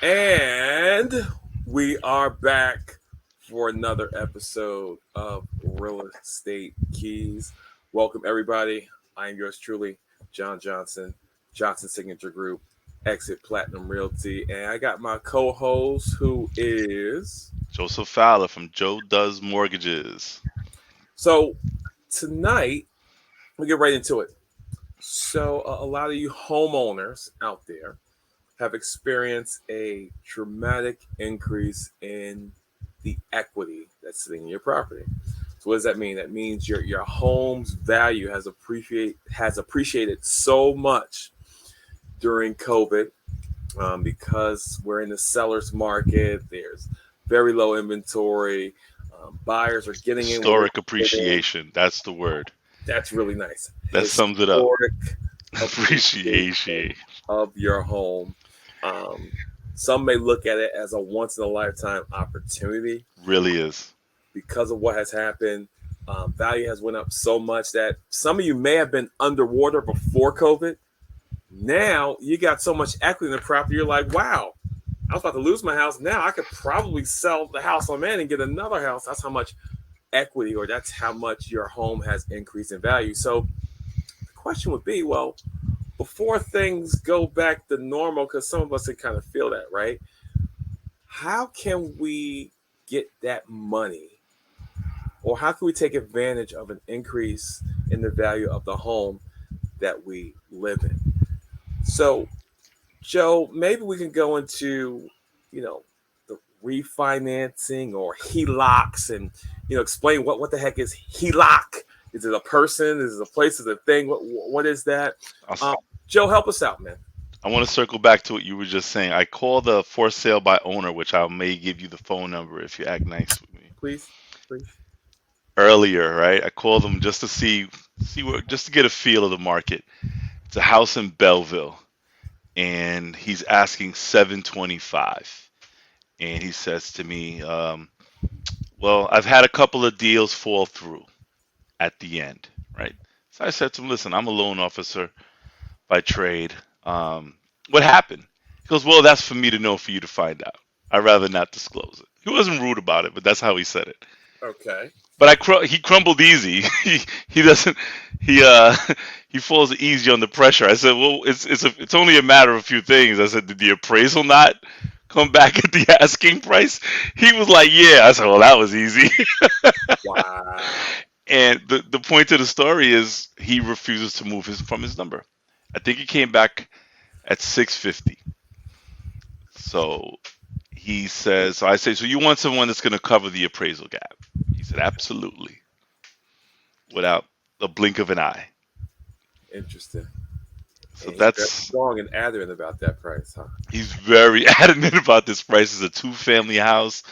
And we are back for another episode of Real Estate Keys. Welcome, everybody. I am yours truly, John Johnson, Johnson Signature Group, Exit Platinum Realty. And I got my co host who is. Joseph Falla from Joe Does Mortgages. So, tonight, we get right into it. So, a lot of you homeowners out there have experienced a dramatic increase in the equity that's sitting in your property. So what does that mean? That means your home's value has appreciated so much during COVID, because we're in the seller's market. There's very low inventory. Buyers are getting in where Historic they fit in. appreciation. That's the word. That's really nice. That sums it up. Historic appreciation Appreciation. of your home. Um, some may look at it as a once in a lifetime opportunity Really is. because of what has happened. Value has went up so much that some of you may have been underwater before COVID. Now you got so much equity in the property, you're like, wow, I was about to lose my house. Now I could probably sell the house I'm in and get another house. That's how much equity, or that's how much your home has increased in value. So the question would be, well, before things go back to normal, because some of us can kind of feel that, right? How can we get that money, or how can we take advantage of an increase in the value of the home that we live in? So, Joe, maybe we can go into, you know, the refinancing or HELOCs, and explain what the heck is HELOC. Is it a person? Is it a place? Is it a thing? What is that? I'll Um, Joe, help us out, man. I want to circle back to what you were just saying. I called the for sale by owner, which I may give you the phone number if you act nice with me. Please, please. Earlier, right? I called them just to see what just to get a feel of the market. It's a house in Belleville, and he's asking 725. And he says to me, "Well, I've had a couple of deals fall through at the end, right?" So I said to him, "Listen, I'm a loan officer by trade. What happened?" He goes, "Well, that's for me to know, for you to find out. I'd rather not disclose it." He wasn't rude about it, but that's how he said it. Okay. But he crumbled easy. He doesn't he he falls easy on the pressure. I said, "Well, it's only a matter of a few things." I said, "Did the appraisal not come back at the asking price?" He was like, "Yeah." I said, "Well, that was easy." Wow. And the point of the story is he refuses to move his number. I think he came back at 650. So he says, so I say, "So you want someone that's going to cover the appraisal gap?" He said, "Absolutely," without a blink of an eye. Interesting. So And he's very that's strong and adamant about that price, huh? he's very adamant about this price. It's a two-family house.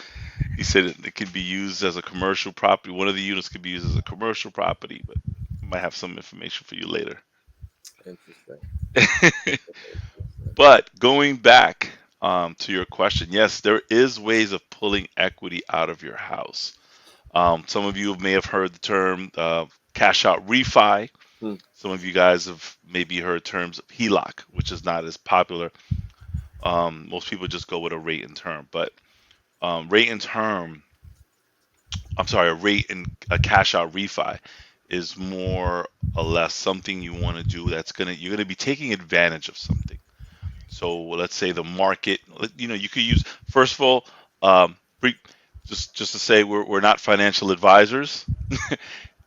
He said it can be used as a commercial property. One of the units could be used as a commercial property, but I might have some information for you later. Interesting. But going back to your question, yes, there is ways of pulling equity out of your house. Some of you may have heard the term cash out refi. Hmm. Some of you guys have maybe heard terms of HELOC, which is not as popular. Most people just go with a rate and term, but rate and term, I'm sorry, a rate and a cash out refi is more or less something you want to do that's you're gonna be taking advantage of something. So let's say the market, you could use first of all, pre- just to say we're not financial advisors.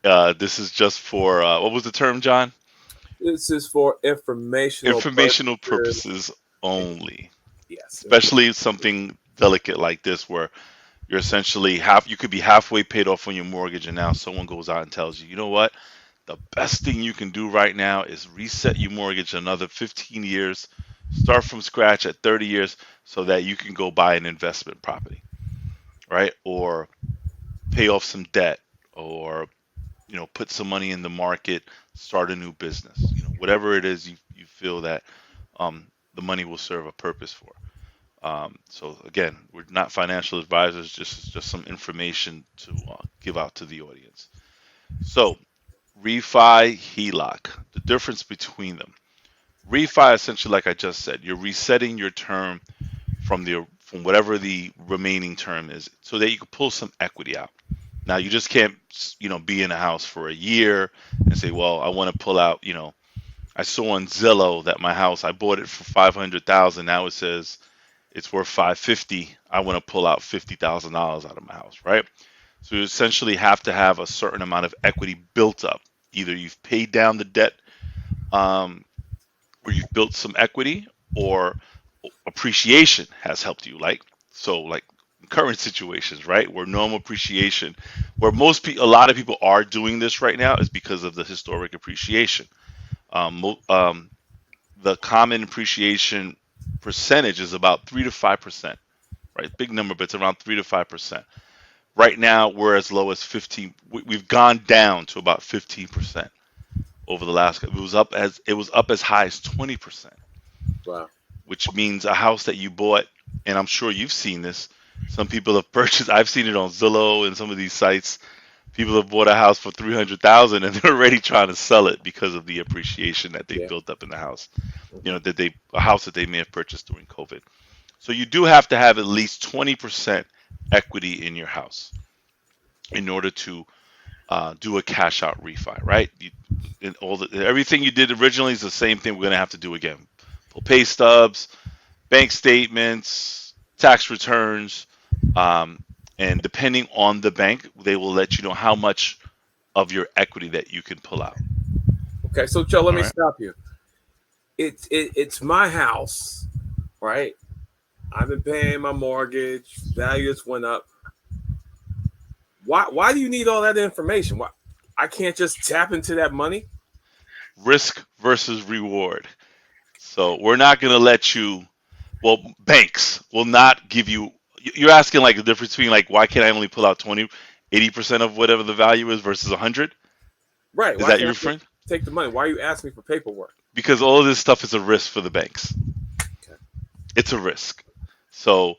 This is just for what was the term, John? This is for informational Informational purposes. purposes only. Yes. Especially something delicate like this, where you're essentially half. You could be halfway paid off on your mortgage, and now someone goes out and tells you, you know what? The best thing you can do right now is reset your mortgage another 15 years, start from scratch at 30 years, so that you can go buy an investment property, right? Or pay off some debt, or put some money in the market, start a new business. Whatever it is you feel that the money will serve a purpose for. So again, we're not financial advisors, just some information to give out to the audience. So refi, HELOC, the difference between them. Refi, essentially, like I just said, you're resetting your term from whatever the remaining term is, so that you can pull some equity out. Now you just can't, be in a house for a year and say, well, I want to pull out. I saw on Zillow that my house, I bought it for 500,000. Now it says it's worth 550. I want to pull out $50,000 out of my house, right? So you essentially have to have a certain amount of equity built up. Either you've paid down the debt, um, or you've built some equity, or appreciation has helped you. Like current situations, right? Where normal appreciation, where a lot of people are doing this right now, is because of the historic appreciation. The common appreciation percentage is about 3 to 5%, right? Big number, but it's around 3 to 5%. Right now, we're as low as 15. We've gone down to about 15% over the last. It was up as high as 20%, Wow. which means a house that you bought, and I'm sure you've seen this. Some people have purchased. I've seen it on Zillow and some of these sites. People have bought a house for 300,000 and they're already trying to sell it because of the appreciation that they Yeah. built up in the house. Hmm. A house that they may have purchased during COVID. So you do have to have at least 20% equity in your house in order to do a cash out refi, right? Everything you did originally is the same thing we're going to have to do again. Pull pay stubs, bank statements, tax returns, um, and depending on the bank, they will let you know how much of your equity that you can pull out. Okay, so Joe, let All me right. stop you. It's my house, right? I've been paying my mortgage. Values went up. Why do you need all that information? Why I can't just tap into that money? Risk versus reward. So we're not going to let you. Well, banks will not give you. You're asking like the difference between like why can't I only pull out 80% of whatever the value is versus 100? Right. Is Why that can't your I just friend? take the money? Why are you asking me for paperwork? Because all of this stuff is a risk for the banks. Okay. It's a risk. So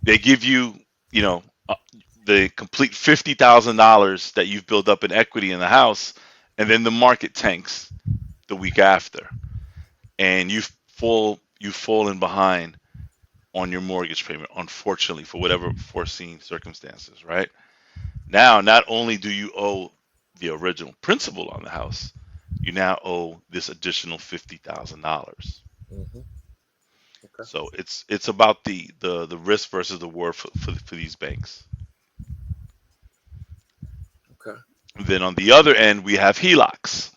they give you, you know, uh, the complete $50,000 that you've built up in equity in the house, and then the market tanks the week after, and you've fallen behind on your mortgage payment, unfortunately, for whatever foreseen circumstances, right? Now, not only do you owe the original principal on the house, you now owe this additional $50,000. Hmm. Okay. So it's about the risk versus the reward for these banks. Okay. Then on the other end, we have HELOCs.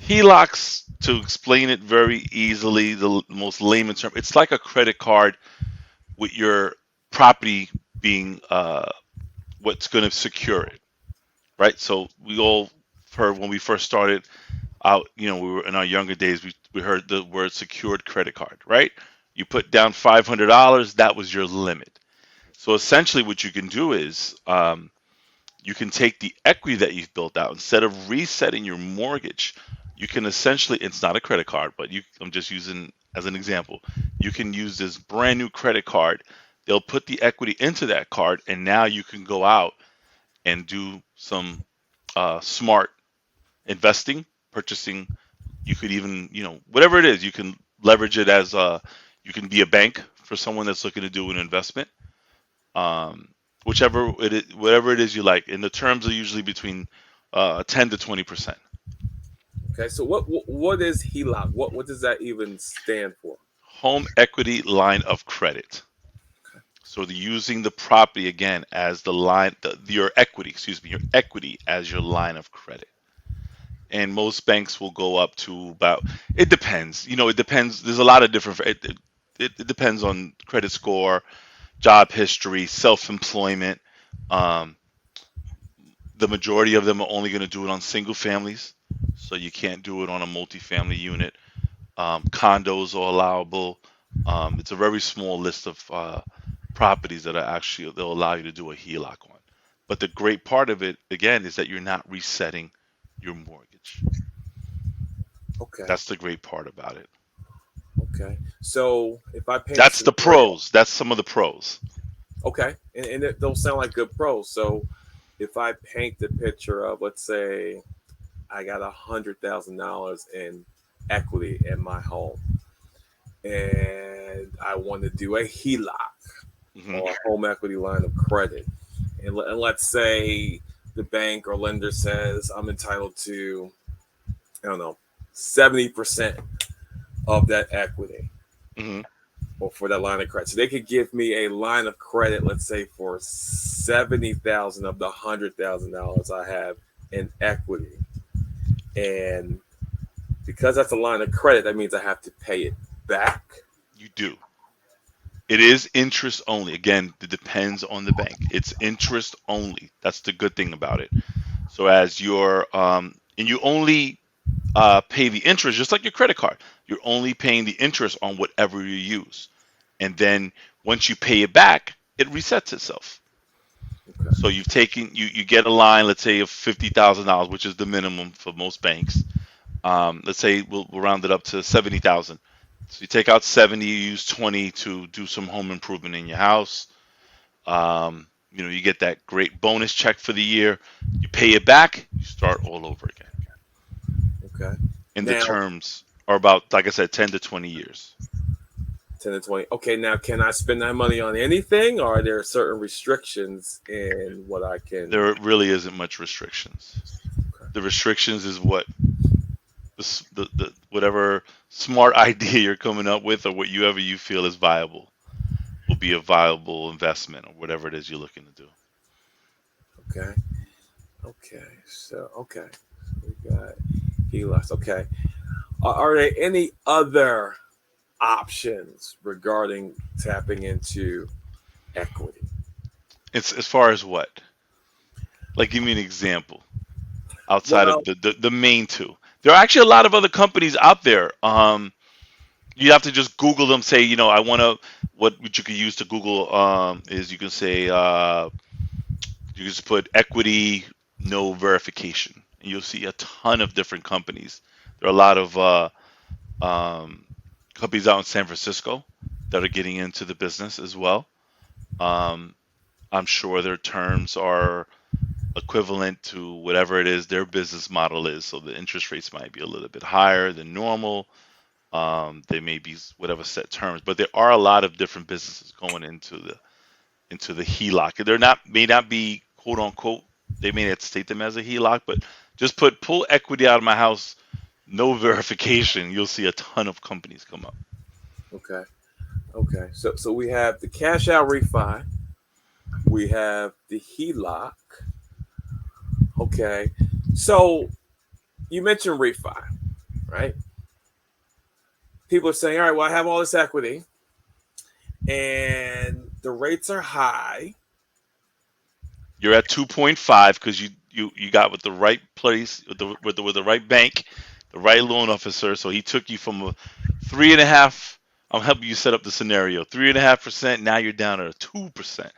HELOCs, to explain it very easily, the most layman term, it's like a credit card with your property being what's going to secure it, right? So we all heard when we first started out, we were in our younger days, we heard the word secured credit card, right? You put down $500, that was your limit. So essentially, what you can do is you can take the equity that you've built out instead of resetting your mortgage. You can essentially, it's not a credit card, but I'm just using as an example. You can use this brand new credit card. They'll put the equity into that card, and now you can go out and do some smart investing, purchasing. You could even, whatever it is, you can leverage it as you can be a bank for someone that's looking to do an investment. um, whatever it is you like. And the terms are usually between 10 to 20%. Okay. So what is HELOC? What does that even stand for? Home equity line of credit. So they're using the property again as the line, your equity, excuse me, your equity as your line of credit. And most banks will go up to about. It depends. It depends. There's a lot of different. It depends on credit score, job history, self-employment. Um, the majority of them are only going to do it on single families, so you can't do it on a multifamily unit. Condos are allowable. It's a very small list of properties that are actually they'll allow you to do a HELOC on. But the great part of it, again, is that you're not resetting your mortgage. Okay. That's the great part about it. Okay. So if I paint a That's the scenario, pros. That's some of the pros. okay, and it, those sound like good pros. So if I paint the picture of, let's say, I got $100,000 in equity in my home, and I want to do a HELOC. Hmm. or a home equity line of credit, and let's say the bank or lender says I'm entitled to, I don't know, 70% of that equity Hmm. or for that line of credit. So they could give me a line of credit, let's say for 70,000 of the $100,000 I have in equity. And because that's a line of credit, that means I have to pay it back. You do. It is interest only. Again, it depends on the bank. It's interest only. That's the good thing about it. So as your and you only pay the interest just like your credit card. You're only paying the interest on whatever you use, and then once you pay it back, it resets itself. So Okay. you've taken you get a line, let's say of $50,000, which is the minimum for most banks. Let's say we'll round it up to 70,000. So you take out 70, you use 20 to do some home improvement in your house. You get that great bonus check for the year. You pay it back, you start all over again. Okay. And the Now, terms are about, like I said, 10 to 20 years. 10 to 20. Okay, now can I spend that money on anything, or are there certain restrictions in what I can? There really isn't much restrictions. Okay. The restrictions is what the whatever smart idea you're coming up with, or whatever you feel is viable, will be a viable investment, or whatever it is you're looking to do. Okay. Okay. Okay. We got HELOCs. Okay. Are there any other options regarding tapping into equity? It's as far as what? Like, give me an example outside of Well, the main two. There are actually a lot of other companies out there. You have to just Google them. Say, I want to. What you could use to Google is you can say you just put equity no verification, and you'll see a ton of different companies. There are a lot of um, companies out in San Francisco that are getting into the business as well. Um, I'm sure their terms are equivalent to whatever it is their business model is. So the interest rates might be a little bit higher than normal. They may be whatever set terms, but there are a lot of different businesses going into the HELOC. They're not may not be quote unquote. They may not state them as a HELOC, but just put pull equity out of my house, no verification. You'll see a ton of companies come up. okay. Okay. So we have the cash out refi. We have the HELOC. Okay. So you mentioned refi, right? People are saying, all right, well, I have all this equity and the rates are high. You're at 2.5 because you got with the right place with the right bank, the right loan officer. So he took you from a 3.5. I'm helping you set up the scenario. 3.5%. Now you're down at a 2%.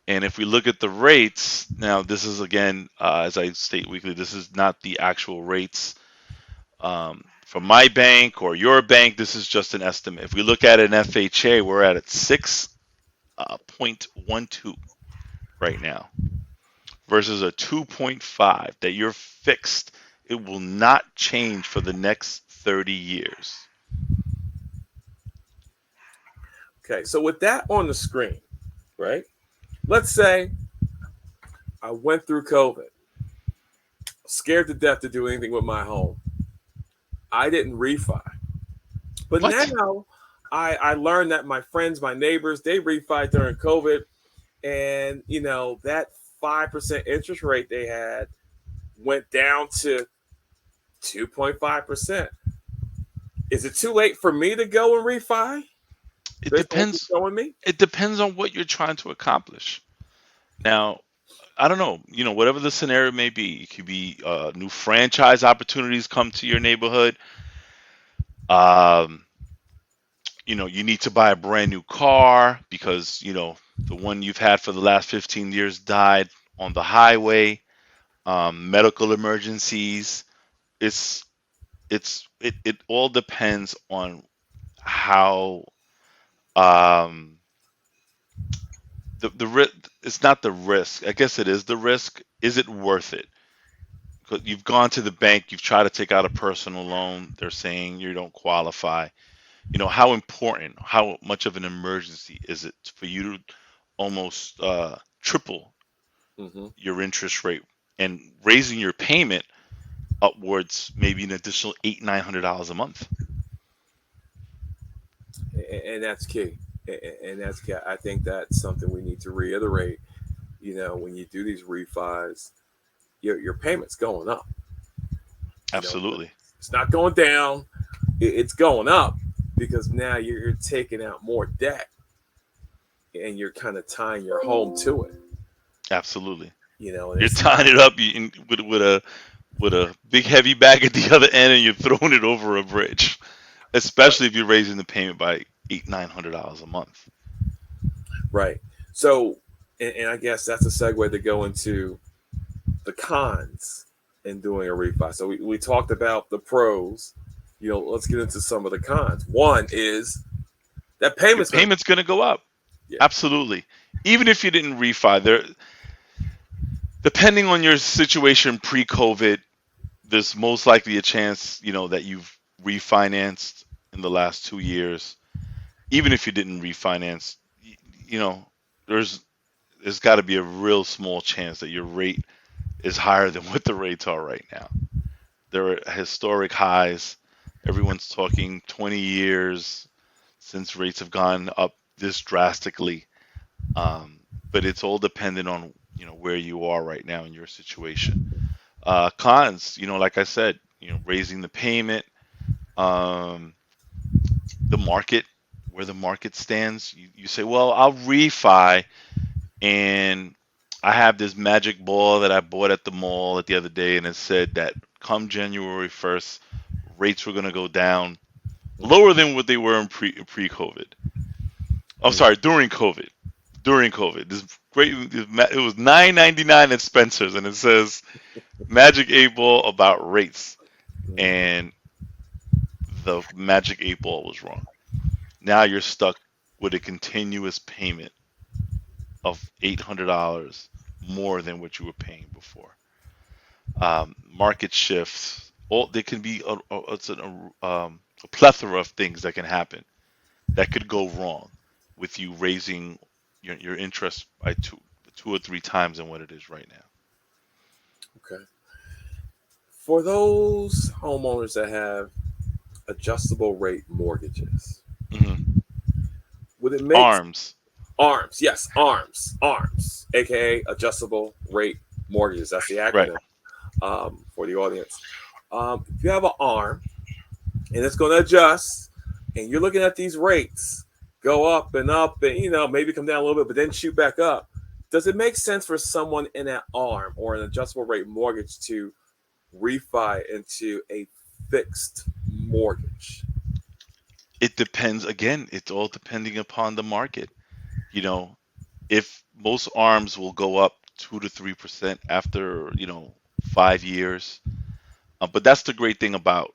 And if we look at the rates, now this is again, as I state weekly, this is not the actual rates from my bank or your bank. This is just an estimate. If we look at an FHA, we're at 6.12 right now versus a 2.5 that you're fixed. It will not change for the next 30 years. Okay. So with that on the screen, right? Let's say I went through COVID, scared to death to do anything with my home. I didn't refi. But What? now I learned that my friends, my neighbors, they refi during COVID. And, that 5% interest rate they had went down to 2.5%. Is it too late for me to go and refi It based on what depends. you're showing me? It depends on what you're trying to accomplish. Now, I don't know. Whatever the scenario may be, it could be new franchise opportunities come to your neighborhood. Um, you need to buy a brand new car because the one you've had for the last 15 years died on the highway. Medical emergencies. It all depends on how um it's not the risk. I guess it is the risk. Is it worth it? Because you've gone to the bank, you've tried to take out a personal loan. They're saying you don't qualify. how important, how much of an emergency is it for you to almost triple Hmm. your interest rate and raising your payment upwards, maybe an additional $800-900 a month. And that's key. And that's key. I think that's something we need to reiterate. When you do these refis, your payment's going up. But Absolutely. it's not going down. It's going up because now you're taking out more debt and you're kind of tying your home to it. Absolutely. And You're it's tying not. it up with a big heavy bag at the other end, and you're throwing it over a bridge. Right. Especially if you're raising the payment by $800-900 a month. Right. So, and I guess that's a segue to go into the cons in doing a refi. So we talked about the pros. Let's get into some of the cons. One is that Your payment's going to, payment's going to go up. yeah. Absolutely. Even if you didn't refi, depending on your situation pre-COVID, there's most likely a chance, that you've refinanced in the last 2 years. Even if you didn't refinance, you know, there's there's got to be a real small chance that your rate is higher than what the rates are right now. They're at historic highs. Everyone's talking 20 years since rates have gone up this drastically. But it's all dependent on where you are right now in your situation. Cons, like I said, raising the payment, um, the market, where the market stands. You say, well, I'll refi, and I have this magic ball that I bought at the mall at the other day, and it said that come January 1st, rates were going to go down lower than what they were in pre-COVID. I'm Mm-hmm. sorry, during COVID. During COVID, this great. It was $9.99 at Spencer's, and it says Magic 8 Ball about rates, and the Magic 8 Ball was wrong. Now you're stuck with a continuous payment of $800 more than what you were paying before. Market shifts. All there can be a plethora of things that can happen that could go wrong with you raising your interest by two or three times than what it is right now. Okay. For those homeowners that have adjustable rate mortgages, Hmm. would it make Arms. ARMS? Yes, ARMS, aka adjustable rate mortgages. That's the Right. acronym for the audience. If you have an ARM and it's going to adjust, and you're looking at these rates go up, and maybe come down a little bit, but then shoot back up. Does it make sense for someone in an ARM or an adjustable rate mortgage to refi into a fixed mortgage? It depends. Again, it's all depending upon the market. You know, if most arms will go up 2 to 3% after 5 years. But that's the great thing about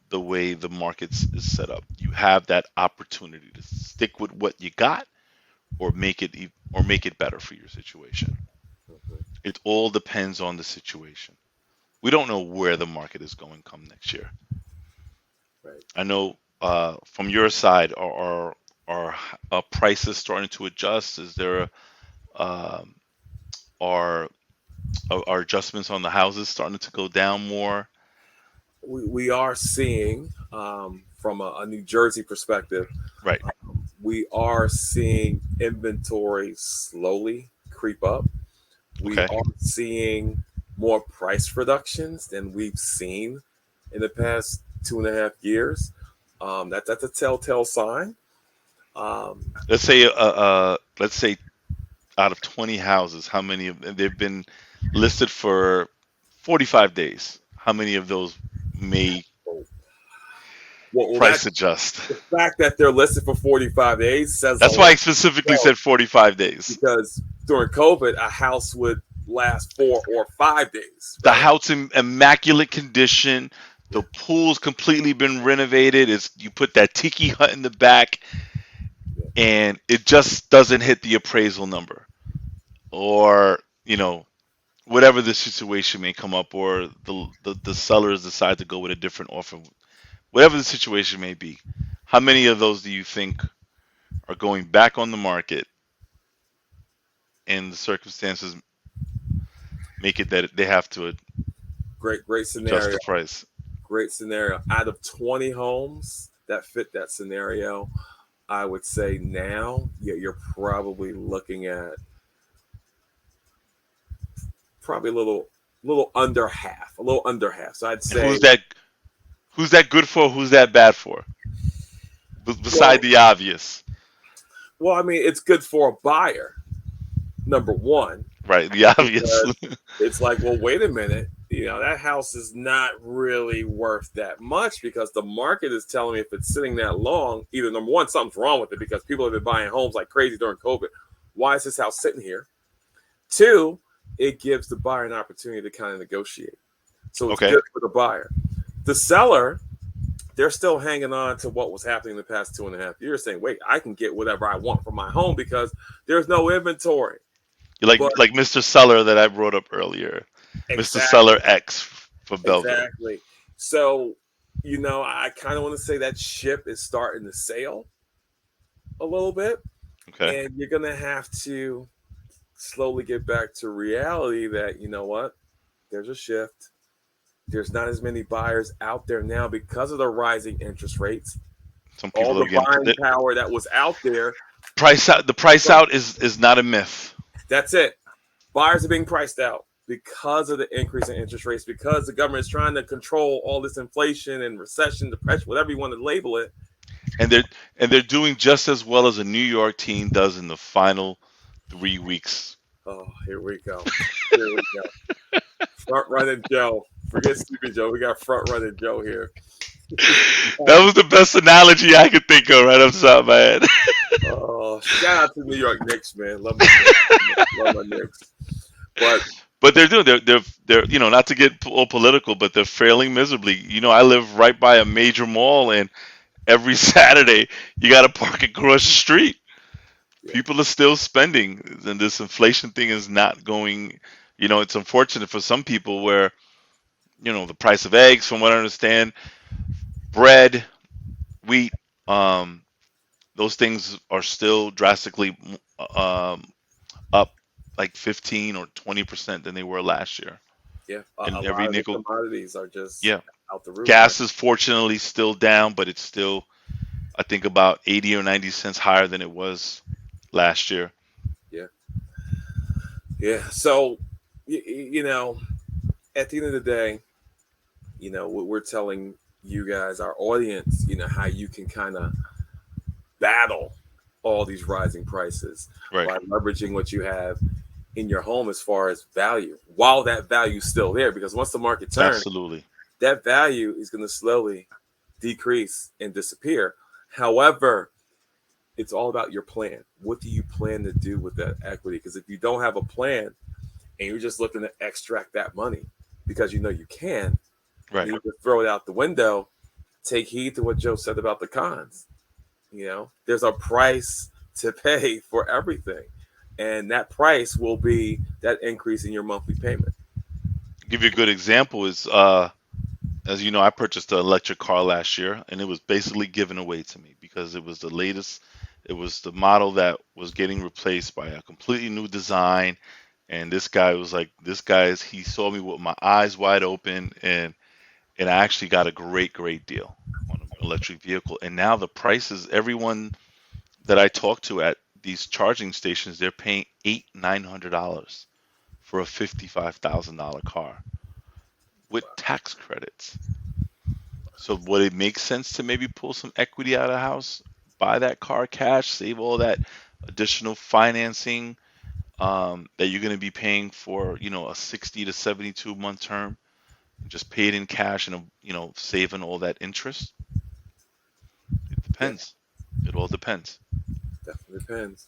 the way the markets is set up. You have that opportunity to stick with what you got, or make it better for your situation. Mhm. It all depends on the situation. We don't know where the market is going come next year. Right. I know from your side, are prices starting to adjust? Is there um, are are adjustments on the houses starting to go down more? We are seeing, from a New Jersey perspective, Right. we are seeing inventory slowly creep up. We Okay. are seeing more price reductions than we've seen in the past 2.5 years. That's a telltale sign. Um, Let's say out of 20 houses, how many of they've been listed for 45 days? How many of those may that price adjust? the fact that they're listed for 45 days says a That's why I lot. specifically So, said 45 days. because during COVID, a house would last 4 or 5 days, The right? house in immaculate condition. Yeah. The pool's completely been renovated. It's you put that tiki hut in the back, Yeah. and it just doesn't hit the appraisal number, or whatever the situation may come up, or the sellers decide to go with a different offer, whatever the situation may be. How many of those do you think are going back on the market and the circumstances make it that they have to Great adjust scenario. the price? Great scenario. Out of 20 homes that fit that scenario, I would say now, yeah, you're probably looking at probably a little under half, a little under half. So I'd And say, who's that good for? Who's that bad for? Beside well, the obvious, I mean, it's good for a buyer, number one, right? The obvious. because it's like, well, wait a minute, that house is not really worth that much because the market is telling me if it's sitting that long, either number one, something's wrong with it because people have been buying homes like crazy during COVID. Why is this house sitting here? Two, it gives the buyer an opportunity to kind of negotiate. So it's Okay. good for the buyer. The seller, they're still hanging on to what was happening in the past 2.5 years, saying, wait, I can get whatever I want from my home because there's no inventory. You're But like Mr. Seller that I brought up earlier, Mr. Seller exactly, X for Belleville. exactly. So, I kind of want to say that ship is starting to sail a little bit, Okay. and you're going to have to slowly get back to reality that, what? There's a shift. There's not as many buyers out there now because of the rising interest rates. Some All people are the getting buying power that was out there, price out. The price well, out is not a myth. that's it. Buyers are being priced out because of the increase in interest rates, because the government is trying to control all this inflation and recession, depression, whatever you want to label it. and they're doing just as well as a New York team does in the final 3 weeks. Oh, here we go. Here we go. Front running Joe. Forget Stupid Joe. We got front running Joe here. That was the best analogy I could think of right off the top of my head. Oh, shout out to New York Knicks, man. Love my Knicks. Love my Knicks. But But they're doing they're not to get all political, but they're failing miserably. I live right by a major mall, and every Saturday you got to park across the street. yeah, People are still spending, and this inflation thing is not going. It's unfortunate for some people where the price of eggs, from what I understand, bread, wheat, um, those things are still drastically um, up like 15 or 20% than they were last year. yeah. A And every lot of the nickel, commodities are just yeah. out the roof right Gas is fortunately still down, but it's still, I think, about 80 or 90 cents higher than it was last year. now. Yeah, yeah. So, at the end of the day, we're telling you guys, our audience, how you can kind of battle all these rising prices Right. by leveraging what you have in your home as far as value, while that value is still there. Because once the market turns, Absolutely. that value is going to slowly decrease and disappear. However, it's all about your plan. What do you plan to do with that equity? Because if you don't have a plan and you're just looking to extract that money because you can, Right. and you just throw it out the window, take heed to what Joe said about the cons. There's a price to pay for everything. And that price will be that increase in your monthly payment. Give you a good example is, as you know, I purchased an electric car last year, and it was basically given away to me because it was the latest. It was the model that was getting replaced by a completely new design. And this guy was like, he saw me with my eyes wide open, and I actually got a great deal on an electric vehicle. And now the prices, everyone that I talk to at these charging stations, they're paying $900 for a $55,000 car with tax credits. So would it make sense to maybe pull some equity out of the house, buy that car cash, save all that additional financing that you're going to be paying for, a 60 to 72-month term, and just pay it in cash and saving all that interest? It Yeah, depends. It all depends. definitely depends.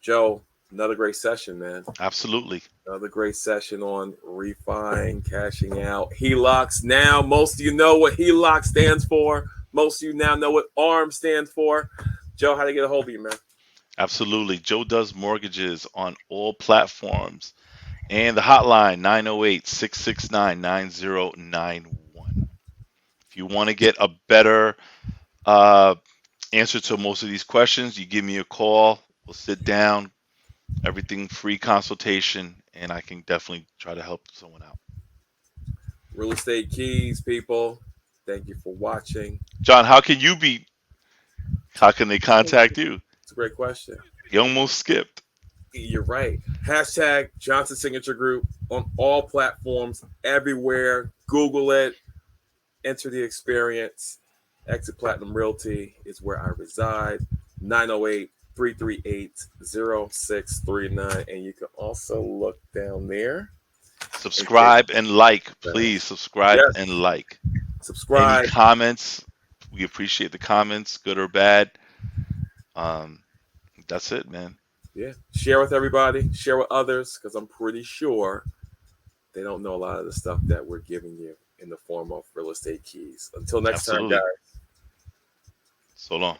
Joe, another great session, man. Absolutely. Another great session on refining, cashing out, HELOCs. Now, most of you know what HELOC stands for. Most of you now know what ARM stands for. Joe, how to get a hold of you, man? Absolutely. Joe does mortgages on all platforms. And the hotline, 908-669-9091. If you want to get a better answer to most of these questions, you give me a call. We'll sit down. Everything free consultation, and I can definitely try to help someone out. Real Estate Keys, people. Thank you for watching. John, how can you be? How can they contact you? It's a great question. He almost skipped. You're right. Hashtag Johnson Signature Group on all platforms, everywhere. Google it. Enter the experience. Exit Platinum Realty is where I reside. 908-338-0639. And you can also look down there. Subscribe and like, please. Subscribe Yes. and like. Any Subscribe. comments? We appreciate the comments, good or bad. That's it, man. Yeah. Share with everybody. Share with others, because I'm pretty sure they don't know a lot of the stuff that we're giving you in the form of real estate keys. Until next time, Absolutely. guys. So long.